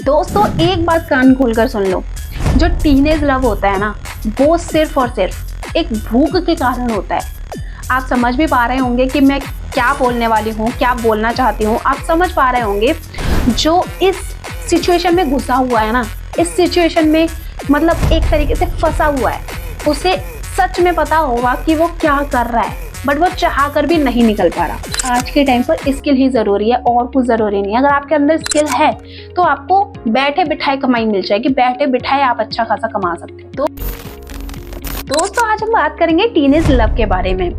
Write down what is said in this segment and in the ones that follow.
दोस्तों एक बात कान खोलकर सुन लो, जो टीनेज लव होता है ना, वो सिर्फ और सिर्फ एक भूख के कारण होता है। आप समझ भी पा रहे होंगे कि मैं क्या बोलने वाली हूँ, क्या बोलना चाहती हूँ। आप समझ पा रहे होंगे जो इस सिचुएशन में घुसा हुआ है ना, इस सिचुएशन में मतलब एक तरीके से फंसा हुआ है, उसे सच में पता होगा कि वो क्या कर रहा है, बट वो चाह कर भी नहीं निकल पा रहा। आज के टाइम पर स्किल ही ज़रूरी है और कुछ ज़रूरी नहीं है। अगर आपके अंदर स्किल है तो आपको बैठे बिठाए कमाई मिल जाएगी, बैठे बिठाए आप अच्छा खासा कमा सकते हो। तो दोस्तों आज हम बात करेंगे टीनेज लव के बारे में।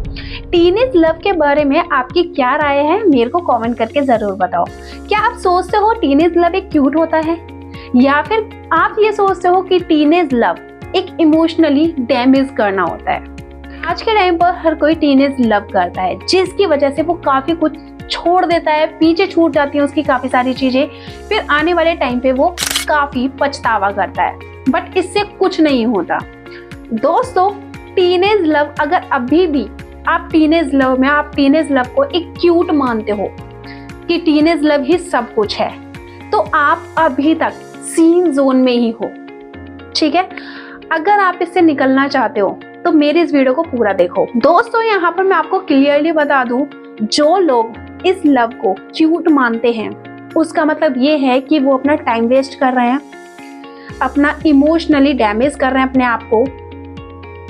टीनेज लव के बारे में आपकी क्या राय है, मेरे को कमेंट करके ज़रूर बताओ। क्या आप सोचते हो टीनेज लव एक क्यूट होता है, या फिर आप ये सोचते हो कि टीनेज लव एक इमोशनली डैमेज करना होता है? आज के टाइम पर हर कोई टीनेज लव करता है, जिसकी वजह से वो काफी कुछ छोड़ देता है, पीछे छूट जाती है उसकी काफी सारी चीजें, फिर आने वाले टाइम पे वो काफी पछतावा करता है, बट इससे कुछ नहीं होता। दोस्तों टीनेज लव, अगर अभी भी आप टीनेज लव में आप टीनेज लव को एक क्यूट मानते हो कि टीनेज लव ही सब कुछ है, तो आप अभी तक सीन जोन में ही हो, ठीक है। अगर आप इससे निकलना चाहते हो तो मेरे इस वीडियो को पूरा देखो। दोस्तों यहाँ पर मैं आपको क्लियरली बता दूं, जो लोग इस लव को क्यूट मानते हैं उसका मतलब ये है कि वो अपना टाइम वेस्ट कर रहे हैं, अपना इमोशनली डैमेज कर रहे हैं अपने आप को,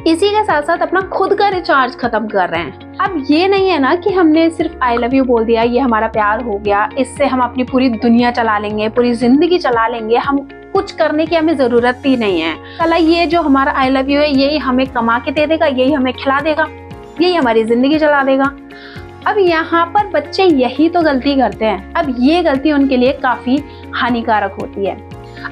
इसी के साथ साथ अपना खुद का रिचार्ज खत्म कर रहे हैं। अब ये नहीं है ना कि हमने सिर्फ आई लव यू बोल दिया, ये हमारा प्यार हो गया, इससे हम अपनी पूरी दुनिया चला लेंगे, पूरी जिंदगी चला लेंगे, हम कुछ करने की हमें जरूरत ही नहीं है। चला ये जो हमारा आई लव यू है यही हमें कमा के दे देगा, यही हमें खिला देगा, यही हमारी जिंदगी चला देगा। अब यहाँ पर बच्चे यही तो गलती करते हैं। अब ये गलती उनके लिए काफी हानिकारक होती है।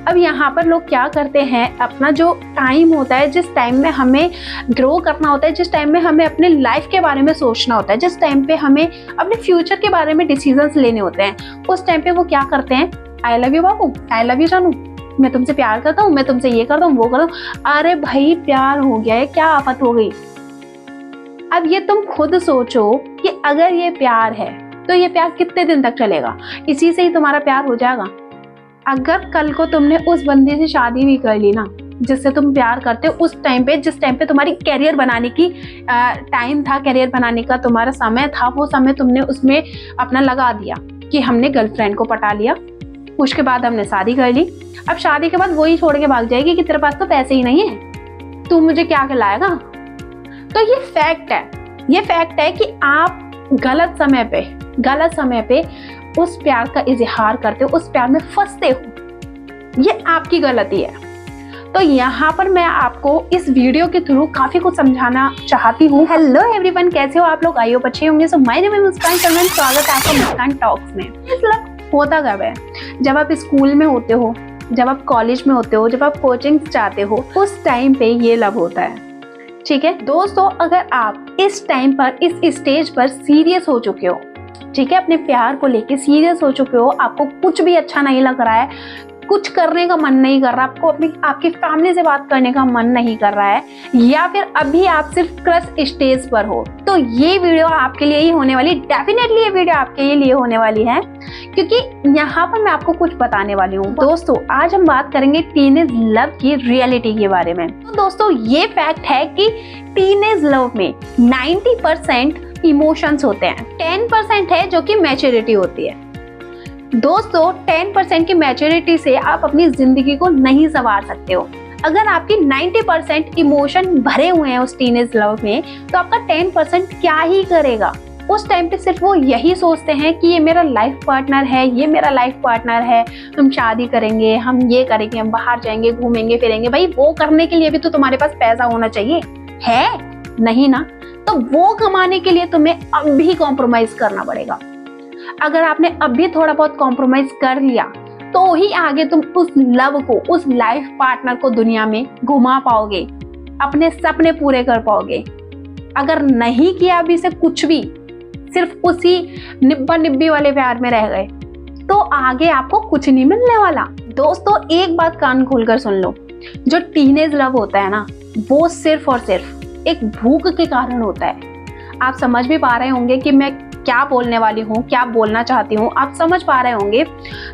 अब यहाँ पर लोग क्या करते हैं, अपना जो टाइम होता है, जिस टाइम में हमें ग्रो करना होता है, जिस टाइम में हमें अपने लाइफ के बारे में सोचना होता है, जिस टाइम पे हमें अपने फ्यूचर के बारे में डिसीजंस लेने होते हैं, उस टाइम पे वो क्या करते हैं, I love you Babu, I love you जानू, मैं तुमसे प्यार करता हूँ, मैं तुमसे ये करता हूँ, वो करता हूँ। अरे भाई प्यार हो गया है, क्या आफत हो गई? अब ये तुम खुद सोचो कि अगर ये प्यार है तो ये प्यार कितने दिन तक चलेगा? इसी से ही तुम्हारा प्यार हो जाएगा। अगर कल को तुमने उस बंदे से शादी भी कर ली ना जिससे तुम प्यार करते हो, उस टाइम पे जिस टाइम पे तुम्हारी कैरियर बनाने की टाइम था, कैरियर बनाने का तुम्हारा समय था, वो समय तुमने उसमें अपना लगा दिया कि हमने गर्लफ्रेंड को पटा लिया, उसके बाद हमने शादी कर ली। अब शादी के बाद वही छोड़ के भाग जाएगी कि तेरे पास तो पैसे ही नहीं है, तू मुझे क्या खिलाएगा? तो ये फैक्ट है, ये फैक्ट है कि आप गलत समय पे उस प्यार का इजहार करते हो, उस प्यार में फंसते हो, ये आपकी गलती है। तो यहाँ पर मैं आपको इस वीडियो के थ्रू काफी कुछ समझाना चाहती हूँ। हेलो एवरीवन, कैसे हो आप लोग? आई होप अच्छे होंगे। सो माय नेम इज मुस्कान शर्मा, स्वागत है आपका मुस्कान टॉक्स में। मतलब होता कब है, जब आप स्कूल में होते हो, जब आप कॉलेज में होते हो, जब आप कोचिंग चाहते हो, उस टाइम पे ये लव होता है, ठीक है। दोस्तों अगर आप इस टाइम पर, इस स्टेज पर सीरियस हो चुके हो, ठीक है, अपने प्यार को लेके सीरियस हो चुके हो, आपको कुछ भी अच्छा नहीं लग रहा है, कुछ करने का मन नहीं कर रहा, आपको आपकी फैमिली से बात करने का मन नहीं कर रहा है, या फिर अभी आप सिर्फ क्रश स्टेज पर हो, तो ये वीडियो आपके लिए ही होने वाली, डेफिनेटली ये वीडियो आपके लिए होने वाली है, क्योंकि यहाँ पर मैं आपको कुछ बताने वाली हूँ। दोस्तों आज हम बात करेंगे टीनेज लव की रियलिटी के बारे में। तो दोस्तों ये फैक्ट है कि टीनेज लव में 90% इमोशंस होते हैं, 10% है जो कि मैच्योरिटी होती है। दोस्तों 10% की मैच्योरिटी से आप अपनी जिंदगी को नहीं संवार सकते हो। अगर आपकी 90% इमोशन भरे हुए हैं उस टीनेज लव में, तो आपका 10% क्या ही करेगा? उस टाइम पे सिर्फ वो यही सोचते हैं कि ये मेरा लाइफ पार्टनर है, ये मेरा लाइफ पार्टनर है, हम शादी करेंगे, हम ये करेंगे, हम बाहर जाएंगे, घूमेंगे फिरेंगे। भाई वो करने के लिए भी तो तुम्हारे पास पैसा होना चाहिए, है नहीं ना? तो वो कमाने के लिए तुम्हें अब भी कॉम्प्रोमाइज करना पड़ेगा। अगर आपने अभी थोड़ा बहुत कॉम्प्रोमाइज कर लिया तो ही आगे तुम उस लव को, उस लाइफ पार्टनर को दुनिया में घुमा पाओगे, अपने सपने पूरे कर पाओगे। अगर नहीं किया अभी से कुछ भी, सिर्फ उसी निब्बा निब्बी वाले प्यार में रह गए, तो आगे आपको कुछ नहीं मिलने वाला। दोस्तों एक बात कान खोलकर सुन लो, जो टीनेज लव होता है ना, वो सिर्फ और सिर्फ एक भूख के कारण होता है। आप समझ भी पा रहे होंगे कि मैं क्या बोलने वाली हूँ, क्या बोलना चाहती हूँ। आप समझ पा रहे होंगे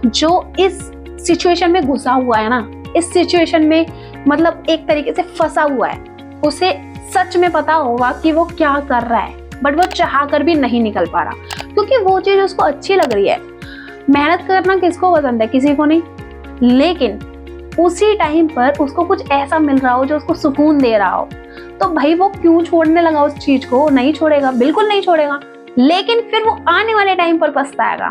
जो इस सिचुएशन में घुसा हुआ है ना, इस सिचुएशन में मतलब एक तरीके से फंसा हुआ है, उसे सच में पता होगा कि वो क्या कर रहा है, बट वो चाह कर भी नहीं निकल पा रहा क्योंकि वो चीज उसको अच्छी लग रही है। मेहनत करना किसको पसंद है, किसी को नहीं, लेकिन उसी टाइम पर उसको कुछ ऐसा मिल रहा हो जो उसको सुकून दे रहा हो, तो भाई वो क्यों छोड़ने लगा उस चीज को? नहीं छोड़ेगा, बिल्कुल नहीं छोड़ेगा, लेकिन फिर वो आने वाले टाइम पर पछताएगा।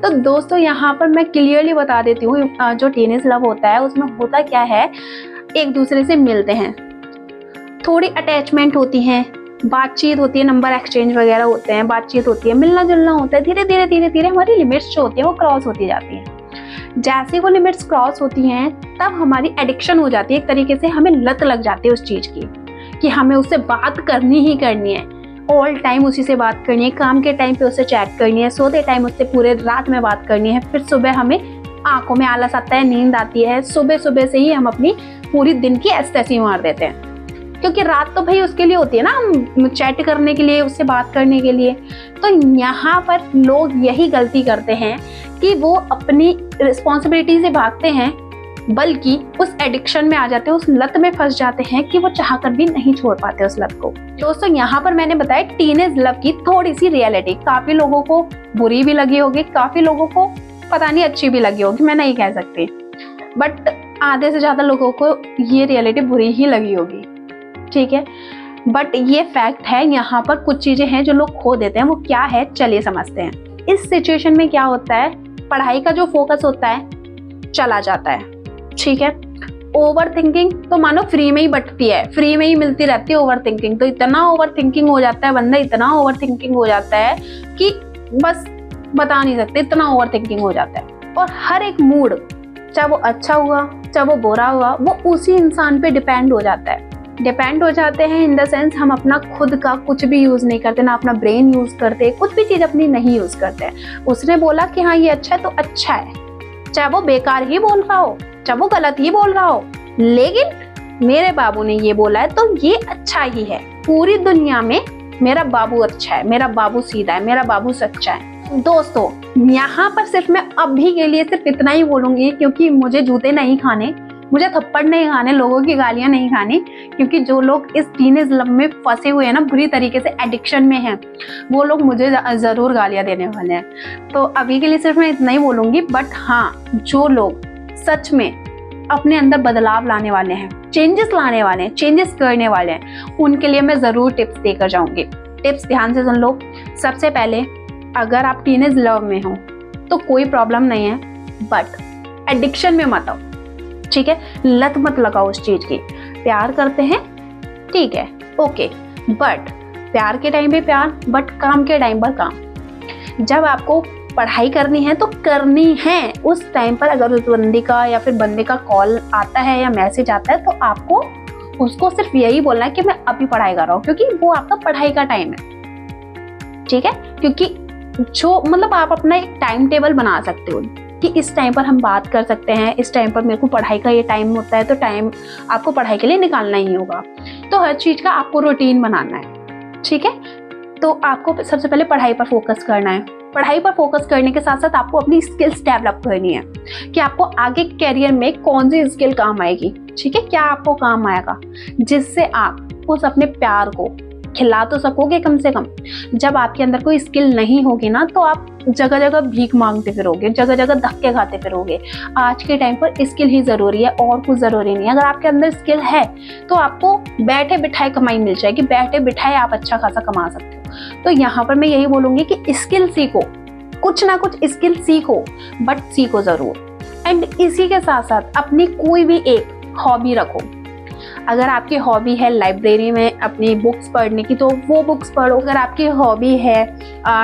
तो दोस्तों यहाँ पर मैं क्लियरली बता देती हूँ, जो टीनेज लव होता है उसमें होता क्या है, एक दूसरे से मिलते हैं, थोड़ी अटैचमेंट होती है, बातचीत होती है, नंबर एक्सचेंज वगैरह होते हैं, बातचीत होती है, मिलना जुलना होता है, धीरे धीरे धीरे धीरे हमारी लिमिट्स जो होती है वो क्रॉस होती जाती हैं। जैसे वो लिमिट्स क्रॉस होती हैं तब हमारी एडिक्शन हो जाती है, एक तरीके से हमें लत लग जाती है उस चीज़ की कि हमें उससे बात करनी ही करनी है, ऑल टाइम उसी से बात करनी है, काम के टाइम पे उससे चैट करनी है, सोते टाइम उससे पूरे रात में बात करनी है, फिर सुबह हमें आंखों में आलस आता है, नींद आती है, सुबह सुबह से ही हम अपनी पूरी दिन की एस्टेसी मार देते हैं क्योंकि रात तो भाई उसके लिए होती है ना, चैट करने के लिए, उससे बात करने के लिए। तो यहाँ पर लोग यही गलती करते हैं कि वो अपनी रिस्पॉन्सिबिलिटी से भागते हैं, बल्कि उस एडिक्शन में आ जाते हैं, उस लत में फंस जाते हैं कि वो चाहकर भी नहीं छोड़ पाते उस लत को। दोस्तों यहाँ पर मैंने बताया टीनेज लव की थोड़ी सी रियलिटी, काफी लोगों को बुरी भी लगी होगी, काफी लोगों को पता नहीं अच्छी भी लगी होगी, मैं नहीं कह सकती, बट आधे से ज्यादा लोगों को ये रियलिटी बुरी ही लगी होगी, ठीक है। बट ये फैक्ट है, यहाँ पर कुछ चीजें हैं जो लोग खो देते हैं, वो क्या है चलिए समझते हैं। इस सिचुएशन में क्या होता है, पढ़ाई का जो फोकस होता है चला जाता है, ठीक है। ओवर थिंकिंग तो मानो फ्री में ही बटती है, फ्री में ही मिलती रहती है ओवर थिंकिंग, तो इतना ओवर थिंकिंग हो जाता है बंदा, इतना ओवर थिंकिंग हो जाता है कि बस बता नहीं सकते, इतना ओवर थिंकिंग हो जाता है। और हर एक मूड, चाहे वो अच्छा हुआ चाहे वो बुरा हुआ, वो उसी इंसान पे डिपेंड हो जाता है। डिपेंड हो जाते हैं इन द सेंस हम अपना खुद का कुछ भी यूज़ नहीं करते, ना अपना ब्रेन यूज़ करते, कुछ भी चीज़ अपनी नहीं यूज़ करते। उसने बोला कि हाँ ये अच्छा है तो अच्छा है, चाहे वो बेकार ही बोल रहा हो, चाहे वो गलत ही बोल रहा हो, लेकिन मेरे बाबू ने ये बोला है तो ये अच्छा ही है। पूरी दुनिया में मेरा बाबू अच्छा है, मेरा बाबू सीधा है, मेरा बाबू सच्चा है। दोस्तों यहाँ पर सिर्फ मैं अभी के लिए सिर्फ इतना ही बोलूंगी क्योंकि मुझे जूते नहीं खाने, मुझे थप्पड़ नहीं खाने, लोगों की गालियां नहीं खानी, क्योंकि जो लोग इस टीनेज लव में फंसे हुए हैं ना, बुरी तरीके से एडिक्शन में हैं, वो लोग मुझे ज़रूर गालियां देने वाले हैं। तो अभी के लिए सिर्फ मैं इतना ही बोलूँगी। बट हाँ, जो लोग सच में अपने अंदर बदलाव लाने वाले हैं, चेंजेस लाने वाले हैं, चेंजेस करने वाले हैं, उनके लिए मैं ज़रूर टिप्स देकर जाऊँगी। टिप्स ध्यान से सुन लो। सबसे पहले, अगर आप टीनेज लव में हो तो कोई प्रॉब्लम नहीं है, बट एडिक्शन में मत आओ, ठीक है। लत मत लगाओ उस चीज की। प्यार करते हैं, ठीक है, ओके, बट प्यार के टाइम पे प्यार, बट काम के टाइम पर काम। जब आपको पढ़ाई करनी है तो करनी है, उस टाइम पर अगर उस बंदी का या फिर बंदे का कॉल आता है या मैसेज आता है तो आपको उसको सिर्फ यही बोलना है कि मैं अभी पढ़ाई कर रहा हूँ, क्योंकि वो आपका पढ़ाई का टाइम है, ठीक है। क्योंकि जो मतलब आप अपना एक टाइम टेबल बना सकते हो कि इस टाइम पर हम बात कर सकते हैं, इस टाइम पर मेरे को पढ़ाई का ये टाइम होता है, तो टाइम आपको पढ़ाई के लिए निकालना ही होगा। तो हर चीज़ का आपको रूटीन बनाना है, ठीक है। तो आपको सबसे पहले पढ़ाई पर फोकस करना है। पढ़ाई पर फोकस करने के साथ साथ आपको अपनी स्किल्स डेवलप करनी है कि आपको आगे कैरियर में कौन सी स्किल काम आएगी, ठीक है, क्या आपको काम आएगा, जिससे आप उस अपने प्यार को खिला तो सकोगे कम से कम। जब आपके अंदर कोई स्किल नहीं होगी ना, तो आप जगह जगह भीख मांगते फिरोगे, जगह जगह धक्के खाते फिरोगे। आज के टाइम पर स्किल ही जरूरी है और कुछ जरूरी नहीं है। अगर आपके अंदर स्किल है तो आपको बैठे बिठाए कमाई मिल जाएगी, बैठे बिठाए आप अच्छा खासा कमा सकते हो। तो यहाँ पर मैं यही बोलूंगी कि स्किल सीखो, कुछ ना कुछ स्किल सीखो, बट सीखो जरूर। एंड इसी के साथ साथ अपनी कोई भी एक हॉबी रखो। अगर आपकी हॉबी है लाइब्रेरी में अपनी बुक्स पढ़ने की तो वो बुक्स पढ़ो। अगर आपकी हॉबी है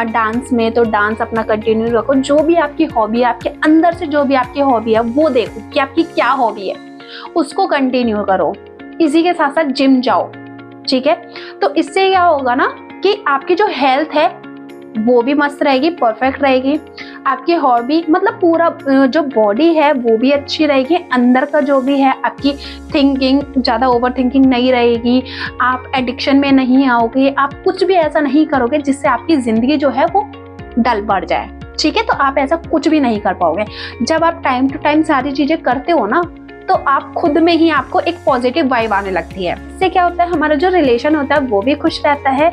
डांस में तो डांस अपना कंटिन्यू रखो। जो भी आपकी हॉबी है, आपके अंदर से जो भी आपकी हॉबी है वो देखो कि आपकी क्या हॉबी है, उसको कंटिन्यू करो। इसी के साथ साथ जिम जाओ, ठीक है। तो इससे क्या होगा ना कि आपकी जो हेल्थ है वो भी मस्त रहेगी, परफेक्ट रहेगी। आपकी हॉबी मतलब पूरा जो बॉडी है वो भी अच्छी रहेगी, अंदर का जो भी है आपकी थिंकिंग ज़्यादा ओवर थिंकिंग नहीं रहेगी, आप एडिक्शन में नहीं आओगे, आप कुछ भी ऐसा नहीं करोगे जिससे आपकी ज़िंदगी जो है वो डल पड़ जाए। ठीक है, तो आप ऐसा कुछ भी नहीं कर पाओगे। जब आप टाइम टू टाइम सारी चीजें करते हो ना, तो आप खुद में ही आपको एक पॉजिटिव वाइब आने लगती है। इससे क्या होता है, हमारा जो रिलेशन होता है वो भी खुश रहता है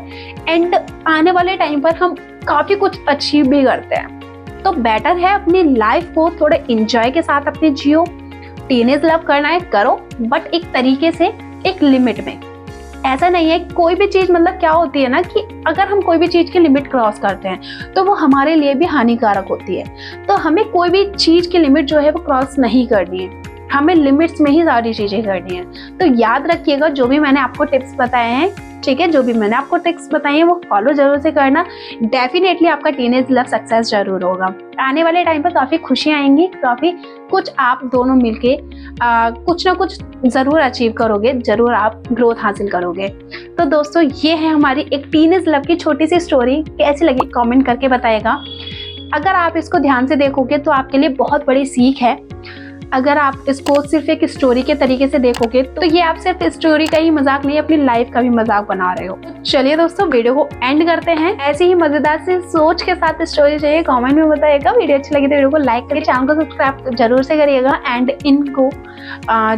एंड आने वाले टाइम पर हम काफी कुछ अचीव भी करते हैं। तो बेटर है अपनी लाइफ को थोड़े इंजॉय के साथ अपने जियो। टीनेज लव करना है करो, बट एक तरीके से, एक लिमिट में। ऐसा नहीं है कोई भी चीज, मतलब क्या होती है ना कि अगर हम कोई भी चीज की लिमिट क्रॉस करते हैं तो वो हमारे लिए भी हानिकारक होती है। तो हमें कोई भी चीज की लिमिट जो है वो क्रॉस नहीं करनी है, हमें लिमिट्स में ही सारी चीजें करनी है। तो याद रखिएगा जो भी मैंने आपको टिप्स बताए हैं, ठीक है, जो भी मैंने आपको टिप्स बताई हैं वो फॉलो जरूर से करना। डेफिनेटली आपका टीनेज लव सक्सेस जरूर होगा। आने वाले टाइम पर काफी खुशियां आएंगी, काफी कुछ आप दोनों मिलके कुछ ना कुछ जरूर अचीव करोगे, जरूर आप ग्रोथ हासिल करोगे। तो दोस्तों ये है हमारी एक टीनेज लव की छोटी सी स्टोरी। कैसी लगी कमेंट करके बताइएगा। अगर आप इसको ध्यान से देखोगे तो आपके लिए बहुत बड़ी सीख है। अगर आप इसको सिर्फ एक स्टोरी के तरीके से देखोगे तो ये आप सिर्फ स्टोरी का ही मजाक नहीं, अपनी लाइफ का भी मजाक बना रहे हो। चलिए दोस्तों वीडियो को एंड करते हैं। ऐसे ही मजेदार से सोच के साथ स्टोरी चाहिए कमेंट में बताइएगा। वीडियो अच्छी लगी तो वीडियो को लाइक करके चैनल को सब्सक्राइब जरूर से करिएगा। एंड इनको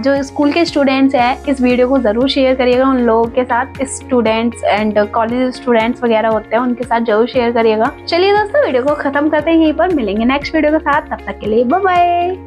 जो स्कूल के स्टूडेंट्स हैं इस वीडियो को जरूर शेयर करिएगा उन लोगों के साथ, स्टूडेंट्स एंड कॉलेज स्टूडेंट्स वगैरह होते हैं उनके साथ जरूर शेयर करिएगा। चलिए दोस्तों वीडियो को खत्म करते हैं, यहीं पर मिलेंगे नेक्स्ट वीडियो के साथ। तब तक के लिए बाय बाय।